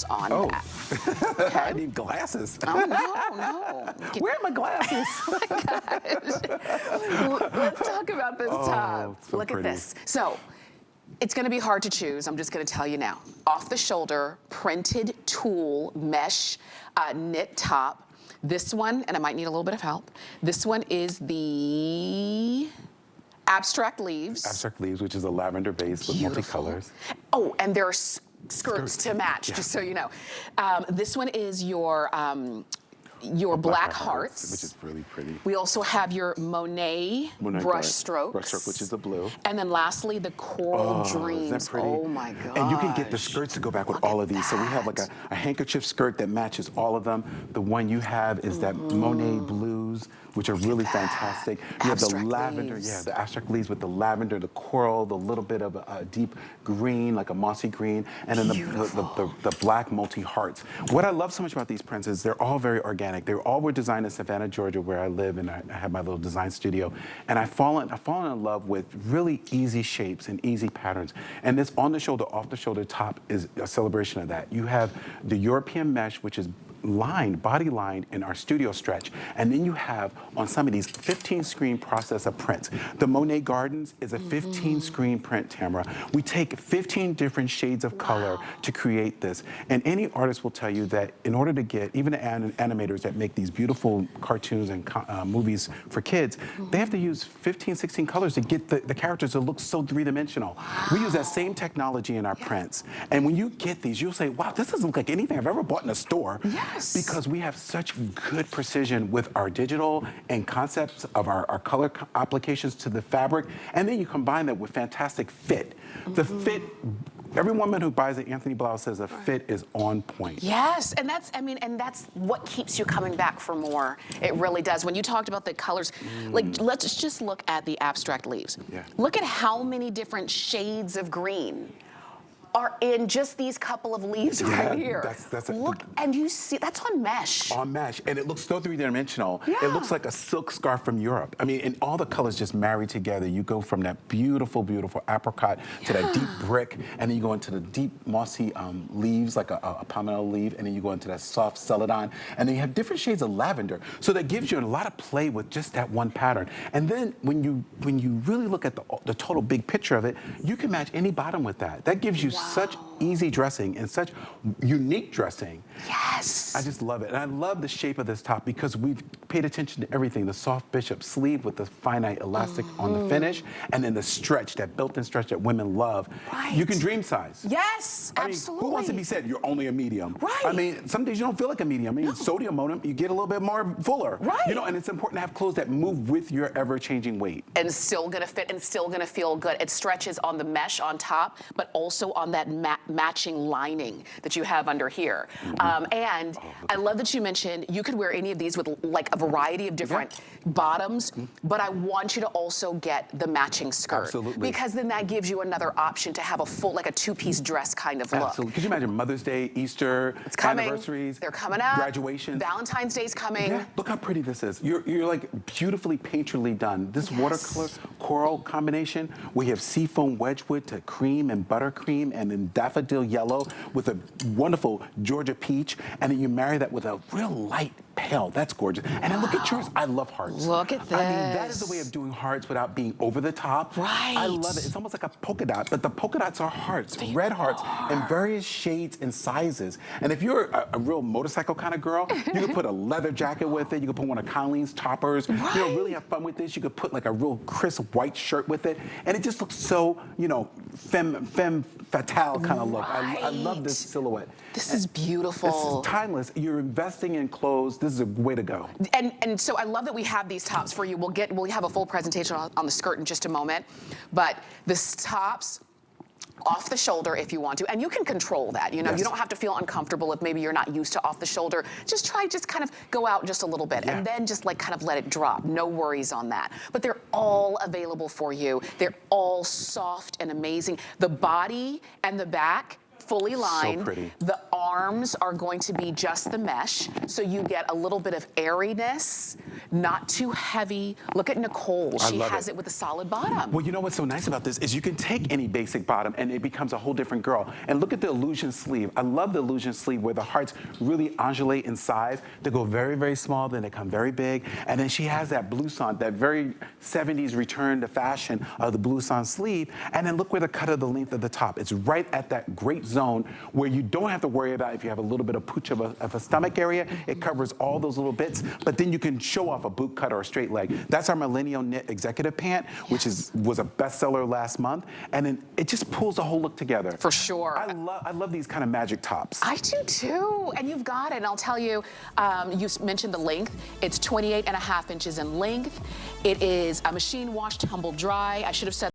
on that. Okay. I need glasses. Oh, no. Where are my glasses? Oh my gosh. Let's talk about this top. So Look pretty. at this. So, it's gonna be hard to choose, I'm just gonna tell you now. Off the shoulder, printed tulle mesh knit top. This one, and I might need a little bit of help. This one is the abstract leaves. Abstract leaves, which is a lavender base with multicolors. Oh, and there are skirts to match, just so you know. This one is your black hearts, which is really pretty. We also have your Monet brush strokes. Brush stroke, which is a blue. And then lastly, the Coral Dreams. Isn't that pretty? Oh my gosh. And you can get the skirts to go back with all of these. So we have like a handkerchief skirt that matches all of them. The one you have is that Monet blues, which are really fantastic. You have the lavender, the abstract leaves with the lavender, the coral, the little bit of a deep green, like a mossy green, and then the black multi-hearts. What I love so much about these prints is they're all very organic. They all were designed in Savannah, Georgia, where I live, and I have my little design studio. And I've fallen in love with really easy shapes and easy patterns. And this on-the-shoulder, off-the-shoulder top is a celebration of that. You have the European mesh, which is body lined in our studio stretch. And then you have on some of these 15 screen process of prints. The Monet Gardens is a 15 screen print, Tamara. We take 15 different shades of color to create this. And any artist will tell you that in order to get, even the animators that make these beautiful cartoons and movies for kids, they have to use 15, 16 colors to get the characters to look so three-dimensional. We use that same technology in our prints. And when you get these, you'll say, wow, this doesn't look like anything I've ever bought in a store. Because we have such good precision with our digital and concepts of our color applications to the fabric, and then you combine that with fantastic fit. The fit, every woman who buys an Antthony blouse says the fit is on point. Yes, and that's what keeps you coming back for more. It really does. When you talked about the colors, like let's just look at the abstract leaves. Look at how many different shades of green are in just these couple of leaves right here. Look, and you see, that's on mesh. On mesh, and it looks so three-dimensional. It looks like a silk scarf from Europe. I mean, and all the colors just marry together. You go from that beautiful, beautiful apricot to that deep brick, and then you go into the deep mossy leaves, like a pomelo leaf, and then you go into that soft celadon, and then you have different shades of lavender. So that gives you a lot of play with just that one pattern. And then when you really look at the total big picture of it, you can match any bottom with that. That gives you such easy dressing and such unique dressing. Yes. I just love it. And I love the shape of this top because we've paid attention to everything. The soft bishop sleeve with the finite elastic on the finish, and then the stretch, that built-in stretch that women love. You can dream size. Yes, I mean, absolutely. who wants to be said you're only a medium? I mean, some days you don't feel like a medium. I mean, sodium modem, you get a little bit more fuller. You know, and it's important to have clothes that move with your ever-changing weight. And still gonna fit and still gonna feel good. It stretches on the mesh on top, but also on that matching lining that you have under here. And I love that you mentioned you could wear any of these with like a variety of different bottoms, but I want you to also get the matching skirt. Because then that gives you another option to have a full, like a two-piece dress kind of look. Could you imagine Mother's Day, Easter, anniversaries? They're coming up. Graduation. Valentine's Day's coming. Look how pretty this is. You're like beautifully painterly done. This watercolor coral combination, we have seafoam wedgwood to cream and buttercream, and then daffodil yellow with a wonderful Georgia peach, and then you marry that with a real light pale. That's gorgeous. And then look at yours. I love hearts. Look at this. I mean, that is the way of doing hearts without being over the top. I love it. It's almost like a polka dot, but the polka dots are hearts, red hearts, in various shades and sizes. And if you're a real motorcycle kind of girl, you could put a leather jacket with it. You could put one of Colleen's toppers. You know, really have fun with this. You could put like a real crisp white shirt with it. And it just looks so, you know, femme fatale kind of look. I love this silhouette. This is beautiful. This is timeless. You're investing in clothes. This is a way to go. And so I love that we have these tops for you. We'll have a full presentation on the skirt in just a moment. But this tops off the shoulder if you want to, and you can control that. You know, you don't have to feel uncomfortable if maybe you're not used to off the shoulder. Just kind of go out just a little bit and then just like kind of let it drop. No worries on that. But they're all available for you. They're all soft and amazing. The body and the back fully lined. So pretty. The arms are going to be just the mesh, so you get a little bit of airiness, not too heavy. Look at Nicole. She has it with a solid bottom. Well, you know what's so nice about this is you can take any basic bottom and it becomes a whole different girl. And look at the illusion sleeve. I love the illusion sleeve where the hearts really undulate in size. They go very, very small, then they come very big. And then she has that blouson, that very 70s return to fashion of the blouson sleeve. And then look where the cut of the length of the top. It's right at that great zone where you don't have to worry about if you have a little bit of pooch of a stomach area. It covers all those little bits, but then you can show off a boot cut or a straight leg. That's our millennial knit executive pant, which was a bestseller last month. And then it just pulls the whole look together. For sure. I love these kind of magic tops. I do too, and you've got it. And I'll tell you, you mentioned the length. It's 28.5 inches in length. It is a machine wash, tumble dry. I should have said